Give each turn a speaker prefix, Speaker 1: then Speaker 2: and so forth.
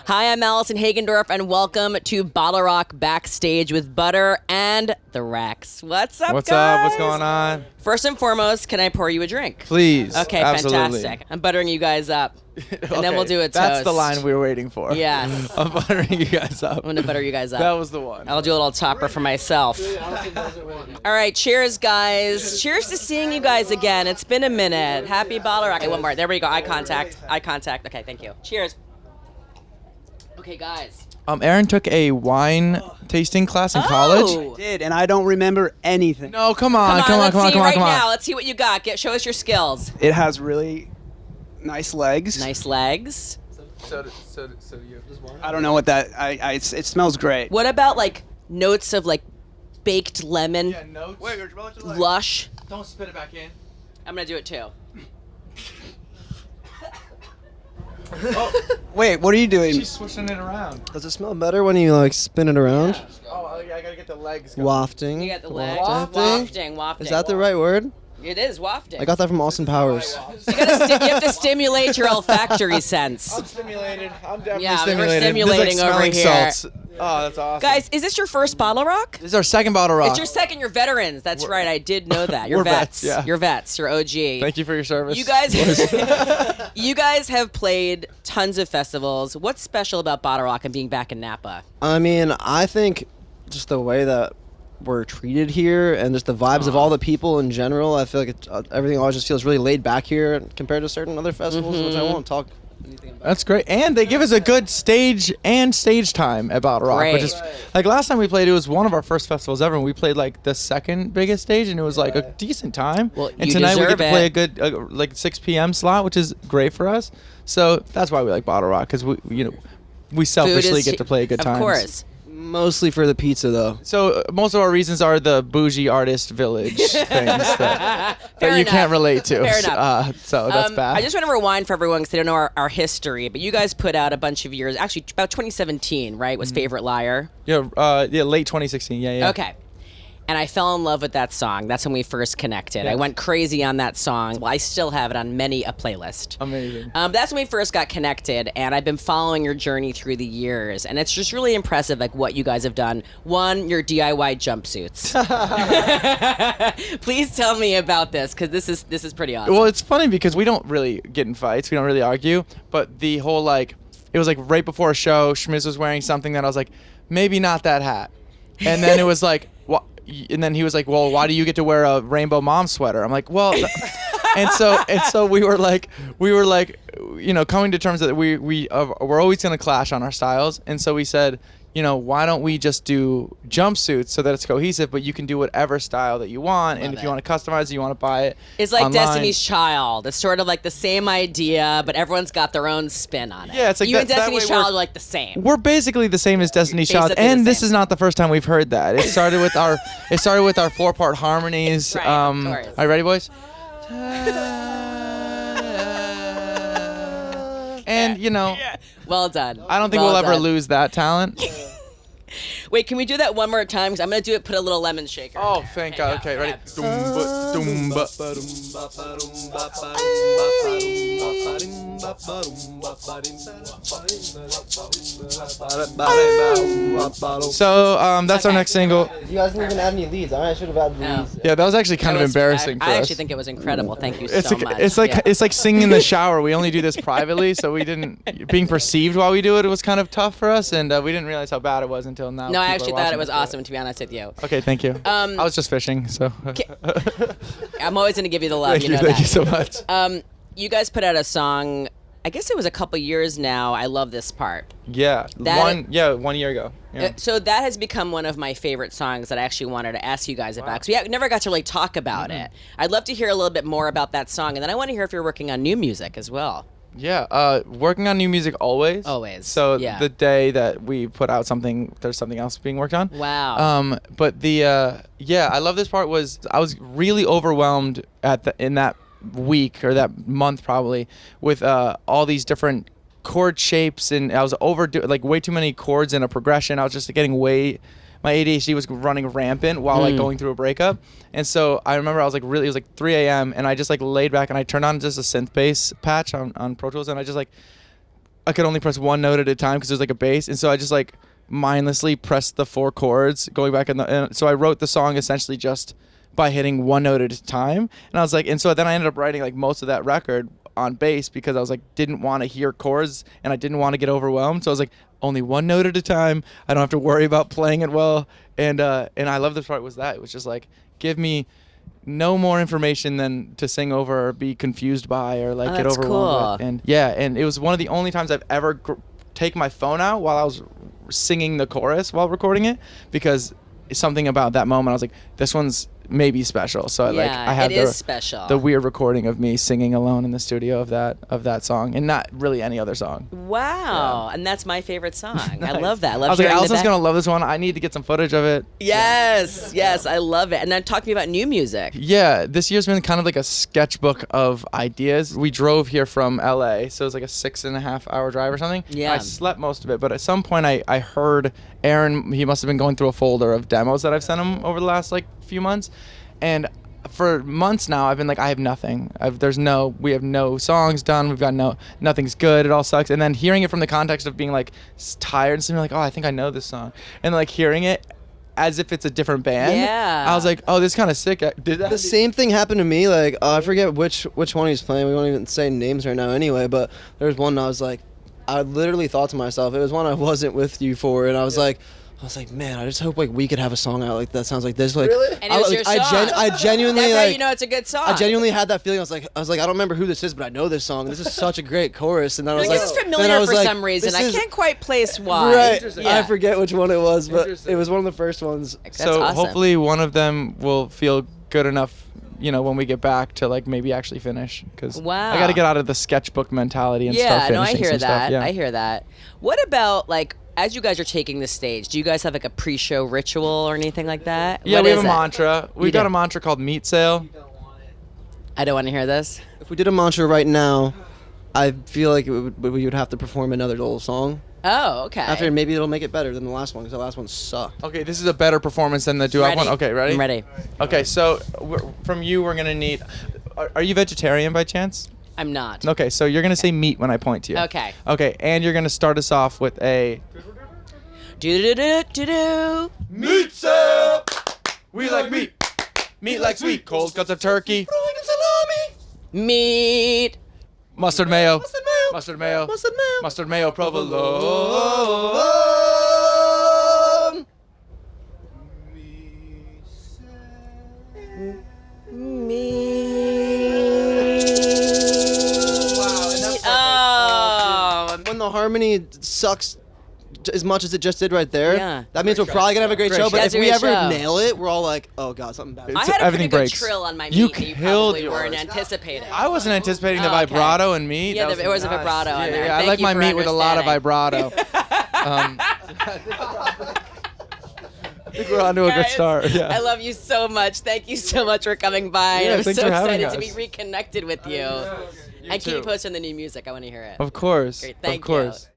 Speaker 1: Hi, I'm Allison Hagendorf, and welcome to BottleRock Backstage with Butter and the Rex. What's up,
Speaker 2: What's
Speaker 1: guys?
Speaker 2: up? What's going on?
Speaker 1: First and foremost, can I pour you a drink?
Speaker 2: Please.
Speaker 1: Okay,
Speaker 2: Absolutely.
Speaker 1: fantastic. I'm buttering you guys up, and then we'll do a toast.
Speaker 2: That's the line we were waiting for.
Speaker 1: Yes.
Speaker 2: I'm buttering you guys up.
Speaker 1: I'm going to butter you guys up.
Speaker 2: That was the one.
Speaker 1: I'll do a little topper for myself. All right, cheers, guys. Cheers to seeing you guys again. It's been a minute. Happy BottleRock. Okay, one more. There we go. Eye contact. Eye contact. Okay, thank you. Cheers. Okay, guys.
Speaker 2: Aaron took a wine tasting class in college.
Speaker 1: Oh.
Speaker 3: Did, and I don't remember anything.
Speaker 2: No, come on.
Speaker 1: Let's see right now. Let's see what you got. Show us your skills.
Speaker 3: It has really nice legs.
Speaker 1: Nice legs.
Speaker 2: So you.
Speaker 3: I don't know what that. It smells great.
Speaker 1: What about like notes of like baked lemon,
Speaker 2: Yeah, notes. Wait,
Speaker 1: lush?
Speaker 2: don't spit it back in.
Speaker 1: I'm gonna do it too.
Speaker 3: Wait, what are you doing?
Speaker 2: She's swishing it around.
Speaker 4: Does it smell better when you like spin it around?
Speaker 2: Oh, I gotta get the legs going.
Speaker 4: Wafting.
Speaker 1: You got the legs.
Speaker 4: Wafting.
Speaker 1: Wafting.
Speaker 4: Is that the right word?
Speaker 1: It is wafting.
Speaker 4: I got that from Austin Powers.
Speaker 1: You have to stimulate your olfactory sense.
Speaker 2: I'm stimulated. I'm definitely
Speaker 1: Yeah, we were
Speaker 2: stimulated.
Speaker 1: stimulating
Speaker 2: This is like
Speaker 1: over
Speaker 2: smelling
Speaker 1: here.
Speaker 2: salts. Oh, that's awesome.
Speaker 1: Guys, is this your first BottleRock?
Speaker 2: This is our second BottleRock.
Speaker 1: It's your second. You're veterans. That's right. I did know that. You're
Speaker 2: We're vets, yeah.
Speaker 1: You're vets. You're OG.
Speaker 2: Thank you for your service.
Speaker 1: You guys, you guys have played tons of festivals. What's special about BottleRock and being back in Napa?
Speaker 4: I mean, I think just the way that we're treated here and just the vibes of all the people in general, I feel like everything always just feels really laid back here compared to certain other festivals, which I won't talk anything about.
Speaker 2: That's great. And they give us a good stage time at BottleRock.
Speaker 1: Great.
Speaker 2: Which is, like last time we played, it was one of our first festivals ever, and we played like the second biggest stage, and it was like a decent time.
Speaker 1: Well,
Speaker 2: and
Speaker 1: you
Speaker 2: tonight we get
Speaker 1: deserve
Speaker 2: to play
Speaker 1: it.
Speaker 2: a good like 6 p.m. slot, which is great for us. So that's why we like BottleRock, because we selfishly get to play a good time.
Speaker 1: Of course.
Speaker 4: Mostly for the pizza, though.
Speaker 2: So most of our reasons are the bougie artist village things that you
Speaker 1: enough.
Speaker 2: can't relate to.
Speaker 1: Fair enough.
Speaker 2: So that's bad.
Speaker 1: I just want to rewind for everyone because they don't know our history, but you guys put out a bunch of years, actually about 2017, right, was Favorite Liar?
Speaker 2: yeah, late 2016. Yeah.
Speaker 1: Okay. And I fell in love with that song. That's when we first connected.
Speaker 2: Yeah.
Speaker 1: I went crazy on that song. Well, I still have it on many a playlist.
Speaker 2: Amazing.
Speaker 1: That's when we first got connected, and I've been following your journey through the years, and it's just really impressive, like what you guys have done. One, your DIY jumpsuits. Please tell me about this, because this is pretty awesome.
Speaker 2: Well, it's funny because we don't really get in fights. We don't really argue. But the whole it was like right before a show, Schmiz was wearing something that I was like, maybe not that hat. And then it was like, what? And then he was like, well, why do you get to wear a rainbow mom sweater? I'm like, well, and so we were like, coming to terms that we're always going to clash on our styles. And so we said, why don't we just do jumpsuits so that it's cohesive, but you can do whatever style that you want. And if you want to customize it, you want to buy it.
Speaker 1: It's like
Speaker 2: online.
Speaker 1: Destiny's Child. It's sort of like the same idea, but everyone's got their own spin on it.
Speaker 2: Yeah, it's like
Speaker 1: you and
Speaker 2: that
Speaker 1: Destiny's
Speaker 2: way
Speaker 1: Child
Speaker 2: we're-
Speaker 1: are like the same.
Speaker 2: We're basically the same as Destiny's Child,
Speaker 1: Basically the
Speaker 2: and this
Speaker 1: same.
Speaker 2: is not the first time we've heard that. It started with our 4-part harmonies.
Speaker 1: Right, of course.
Speaker 2: Are you ready, boys? And
Speaker 1: Well done.
Speaker 2: I don't think
Speaker 1: Well
Speaker 2: we'll ever
Speaker 1: done.
Speaker 2: lose that talent.
Speaker 1: Wait, can we do that one more time? Because I'm going to do it, put a little lemon shaker.
Speaker 2: Oh, thank God. Okay, ready? So that's our
Speaker 1: Okay.
Speaker 2: next single.
Speaker 4: You guys didn't even add any leads. I should have added
Speaker 1: No.
Speaker 4: leads.
Speaker 2: Yeah, that was actually kind of embarrassing for
Speaker 1: I
Speaker 2: us.
Speaker 1: actually think it was incredible. Thank you
Speaker 2: It's
Speaker 1: so
Speaker 2: like
Speaker 1: much.
Speaker 2: it's like
Speaker 1: Yeah.
Speaker 2: it's like singing in the shower. We only do this privately, so we didn't being perceived while we do it. It was kind of tough for us, and we didn't realize how bad it was until now.
Speaker 1: No, I
Speaker 2: people
Speaker 1: actually
Speaker 2: are
Speaker 1: thought
Speaker 2: watching
Speaker 1: it was
Speaker 2: us do
Speaker 1: awesome, to be honest with you.
Speaker 2: Okay, thank you. I was just fishing, so.
Speaker 1: I'm always going to give you the love.
Speaker 2: Thank
Speaker 1: you
Speaker 2: you,
Speaker 1: know
Speaker 2: thank
Speaker 1: that.
Speaker 2: you so much.
Speaker 1: You guys put out a song, I guess it was a couple years now. I love this part.
Speaker 2: Yeah,
Speaker 1: That-
Speaker 2: 1 year ago. Yeah.
Speaker 1: So that has become one of my favorite songs that I actually wanted to ask you guys about, because we never got to really talk about it. I'd love to hear a little bit more about that song, and then I want to hear if you're working on new music as well.
Speaker 2: Yeah, working on new music always.
Speaker 1: Always,
Speaker 2: So
Speaker 1: yeah.
Speaker 2: the day that we put out something, there's something else being worked on.
Speaker 1: Wow.
Speaker 2: But I love this part. I was really overwhelmed in that week or that month probably with all these different chord shapes, and I was way too many chords in a progression. I was just getting my ADHD was running rampant while going through a breakup. And so I remember it was like 3 a.m. and I just laid back and I turned on just a synth bass patch on Pro Tools, and I just I could only press one note at a time because there's like a bass, and so I just like mindlessly pressed the 4 chords going back and so I wrote the song essentially just by hitting one note at a time. And I was like, and so then I ended up writing like most of that record on bass because I was like, didn't want to hear chords and I didn't want to get overwhelmed. So I was like, only one note at a time. I don't have to worry about playing it well. And I love this part was that it was just like, give me no more information than to sing over or be confused by or like get overwhelmed with. And yeah, and it was one of the only times I've ever take my phone out while I was singing the chorus while recording it, because something about that moment I was like, this one's maybe special. So I had the weird recording of me singing alone in the studio of that song, and not really any other song.
Speaker 1: Wow. And that's my favorite song. Nice. I love that.
Speaker 2: I was like, Allison's gonna love this one. I need to get some footage of it.
Speaker 1: Yes, I love it. And then talk to me about new music.
Speaker 2: Yeah, this year's been kind of like a sketchbook of ideas. We drove here from LA, so it was like a 6.5 hour drive or something.
Speaker 1: Yeah.
Speaker 2: I slept most of it, but at some point I heard Aaron, he must have been going through a folder of demos that I've sent him over the last like few months. And for months now, I've been like, I have nothing. We have no songs done. We've got nothing's good. It all sucks. And then hearing it from the context of being like tired and something like, oh, I think I know this song. And like hearing it as if it's a different band.
Speaker 1: Yeah.
Speaker 2: I was like, oh, this is kind of sick.
Speaker 4: The same thing happened to me. Like, I forget which one he's playing. We won't even say names right now anyway. But there was one I was like, I literally thought to myself, it was one I wasn't with you for. And I was like, man, I just hope like we could have a song out like that sounds like this. Like,
Speaker 1: really? And it was your song.
Speaker 4: I genuinely
Speaker 1: That's
Speaker 4: like.
Speaker 1: how you know it's a good song.
Speaker 4: I genuinely had that feeling. I was like, I don't remember who this is, but I know this song. This is such a great chorus. And then I was
Speaker 1: like,
Speaker 4: like,
Speaker 1: this is familiar for some reason. I can't quite place why.
Speaker 4: Right. Yeah. I forget which one it was, but it was one of the first ones.
Speaker 1: That's
Speaker 2: so
Speaker 1: awesome.
Speaker 2: Hopefully one of them will feel good enough, when we get back to like maybe actually finish, because
Speaker 1: wow.
Speaker 2: I got to get out of the sketchbook mentality and start finishing
Speaker 1: I hear
Speaker 2: some
Speaker 1: that.
Speaker 2: stuff. Yeah.
Speaker 1: I hear that. What about like, as you guys are taking the stage, do you guys have like a pre-show ritual or anything like that?
Speaker 2: Yeah,
Speaker 1: what
Speaker 2: we have a
Speaker 1: is it?
Speaker 2: mantra. We've got a mantra called Meat Sale.
Speaker 1: I don't want to hear this.
Speaker 4: If we did a mantra right now, I feel like we would have to perform another little song.
Speaker 1: Oh, okay.
Speaker 4: After maybe it'll make it better than the last one, because the last one sucked.
Speaker 2: Okay, this is a better performance than the duo one. Okay, ready?
Speaker 1: I'm ready.
Speaker 2: Okay, so from you, we're gonna need. Are you vegetarian by chance?
Speaker 1: I'm not.
Speaker 2: Okay, so you're gonna say meat when I point to you.
Speaker 1: Okay.
Speaker 2: Okay, and you're gonna start us off with a.
Speaker 1: Do.
Speaker 2: Meat sale. We like meat. Meat like sweet. Cold cuts of turkey.
Speaker 1: Meat.
Speaker 2: Mustard mayo. Mustard mayo. Mustard mayo provolone.
Speaker 4: When the harmony sucks as much as it just did right there, that means we're probably gonna have a great show. But if we ever nail it, we're all like, oh god, something bad.
Speaker 1: I had a pretty good
Speaker 2: breaks.
Speaker 1: trill on my
Speaker 2: You
Speaker 1: meat that you
Speaker 2: killed
Speaker 1: probably
Speaker 2: yours.
Speaker 1: weren't anticipating.
Speaker 2: I wasn't anticipating the vibrato and meat.
Speaker 1: Yeah, there was a vibrato in there.
Speaker 2: Yeah, I
Speaker 1: Thank
Speaker 2: like
Speaker 1: you
Speaker 2: my
Speaker 1: for
Speaker 2: meat with a lot of
Speaker 1: understanding.
Speaker 2: vibrato. I think we're on to a good start. Yeah.
Speaker 1: I love you so much. Thank you so much for coming by.
Speaker 2: Yeah,
Speaker 1: I'm so
Speaker 2: thanks for having
Speaker 1: excited to be
Speaker 2: us.
Speaker 1: reconnected with you. And keep
Speaker 2: too.
Speaker 1: posting the new music. I want to hear it.
Speaker 2: Of course.
Speaker 1: Great. Thank
Speaker 2: of course.
Speaker 1: you.